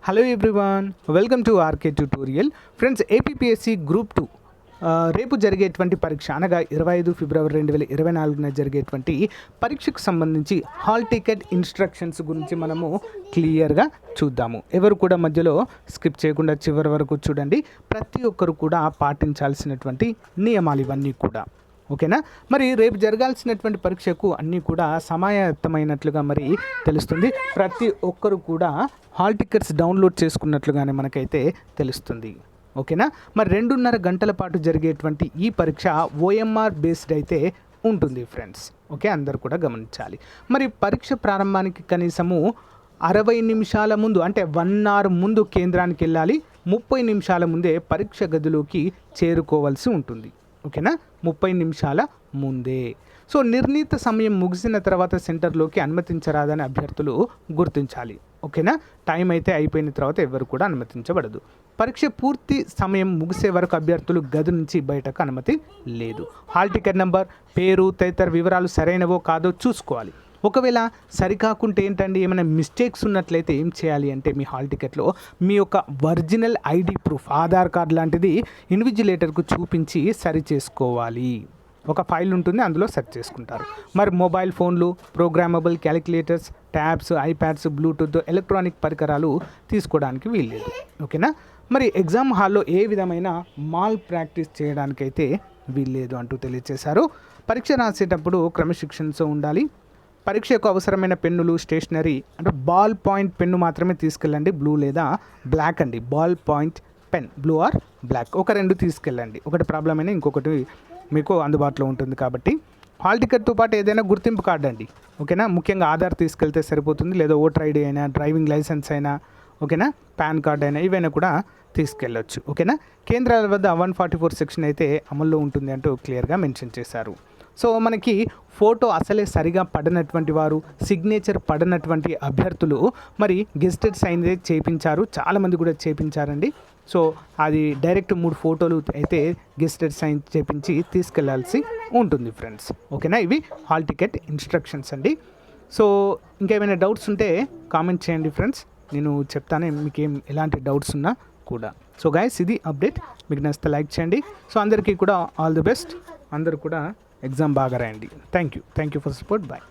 Hello everyone, welcome to RK tutorial. Friends, APPSC group 2 రేపు జరిగేటువంటి పరీక్ష అనగా 25 ఫిబ్రవరి 2024 జరిగేటువంటి పరీక్షకు సంబంధించి హాల్ టికెట్ ఇన్స్ట్రక్షన్స్ గురించి మనము క్లియర్గా చూద్దాము. ఎవరు కూడా మధ్యలో స్కిప్ చేయకుండా చివరి వరకు చూడండి. ప్రతి ఒక్కరు కూడా పాటించాల్సినటువంటి నియమాలు ఇవన్నీ కూడా, ఓకేనా. మరి రేపు జరగాల్సినటువంటి పరీక్షకు అన్నీ కూడా సమాయత్తమైనట్లుగా మరి తెలుస్తుంది. ప్రతి ఒక్కరు కూడా హాల్ టికెట్స్ డౌన్లోడ్ చేసుకున్నట్లుగానే మనకైతే తెలుస్తుంది, ఓకేనా. మరి 2.5 గంటల పాటు జరిగేటువంటి ఈ పరీక్ష ఓఎంఆర్ బేస్డ్ అయితే ఉంటుంది ఫ్రెండ్స్, ఓకే. అందరు కూడా గమనించాలి. మరి పరీక్ష ప్రారంభానికి కనీసము 60 నిమిషాల ముందు, అంటే 1 అవర్ ముందు కేంద్రానికి వెళ్ళాలి. 30 నిమిషాల ముందే పరీక్ష గదిలోకి చేరుకోవాల్సి ఉంటుంది, ఓకేనా. 30 నిమిషాల ముందే. సో నిర్ణీత సమయం ముగిసిన తర్వాత సెంటర్లోకి అనుమతించరాదని అభ్యర్థులు గుర్తించాలి, ఓకేనా. టైం అయితే అయిపోయిన తర్వాత ఎవరు కూడా అనుమతించబడదు. పరీక్ష పూర్తి సమయం ముగిసే వరకు అభ్యర్థులు గది నుంచి బయటకు అనుమతి లేదు. హాల్ టికెట్ నెంబర్, పేరు తదితర వివరాలు సరైనవో కాదో చూసుకోవాలి. ఒకవేళ సరికాకుంటే ఏంటండి, ఏమైనా మిస్టేక్స్ ఉన్నట్లయితే ఏం చేయాలి అంటే, మీ హాల్ టికెట్లో మీ యొక్క original ID proof, Aadhaar card లాంటిది ఇన్విజిలేటర్కు చూపించి సరి చేసుకోవాలి. ఒక ఫైల్ ఉంటుంది, అందులో సెర్చ్ చేసుకుంటారు. మరి మొబైల్ ఫోన్లు, programmable calculators, tabs, iPads, Bluetooth electronic పరికరాలు తీసుకోవడానికి వీల్లేదు, ఓకేనా. మరి ఎగ్జామ్ హాల్లో ఏ విధమైన మాల్ ప్రాక్టీస్ చేయడానికైతే వీల్లేదు అంటూ తెలియజేశారు. పరీక్ష రాసేటప్పుడు క్రమశిక్షణతో ఉండాలి. పరీక్షకు అవసరమైన పెన్నులు, స్టేషనరీ అంటే బాల్ పాయింట్ పెన్ను మాత్రమే తీసుకెళ్ళండి. బ్లూ లేదా బ్లాక్ అండి, ball point pen, blue or black. ఒక 2 తీసుకెళ్ళండి. ఒకటి ప్రాబ్లం అయినా ఇంకొకటి మీకు అందుబాటులో ఉంటుంది కాబట్టి. హాల్ టికెట్తో పాటు ఏదైనా గుర్తింపు కార్డు అండి, ఓకేనా. ముఖ్యంగా ఆధార్ తీసుకెళ్తే సరిపోతుంది, లేదా ఓటర్ ఐడి అయినా, డ్రైవింగ్ లైసెన్స్ అయినా, ఓకేనా, పాన్ కార్డ్ అయినా, ఇవైనా కూడా తీసుకెళ్ళొచ్చు, ఓకేనా. కేంద్రాల వద్ద 144 సెక్షన్ అయితే అమల్లో ఉంటుంది అంటూ క్లియర్గా మెన్షన్ చేశారు. సో మనకి ఫోటో అసలే సరిగా పడినటువంటి వారు, సిగ్నేచర్ పడినటువంటి అభ్యర్థులు మరి గెస్టెడ్ సైన్ చేయించారు. చాలామంది కూడా చేయించారండి. సో అది డైరెక్ట్ 3 ఫోటోలు అయితే గెస్టెడ్ సైన్ చేయించి తీసుకెళ్లాల్సి ఉంటుంది ఫ్రెండ్స్, ఓకేనా. ఇవి హాల్ టికెట్ ఇన్స్ట్రక్షన్స్ అండి. సో ఇంకేమైనా డౌట్స్ ఉంటే కామెంట్ చేయండి ఫ్రెండ్స్, నేను చెప్తాను మీకు ఎలాంటి డౌట్స్ ఉన్నా కూడా. సో గైస్, ఇది అప్డేట్. మీకు నచ్చితే లైక్ చేయండి. సో అందరికీ కూడా ఆల్ ది బెస్ట్. అందరూ కూడా ఎగ్జామ్ బాగా రాయండి. Thank you for support. Bye.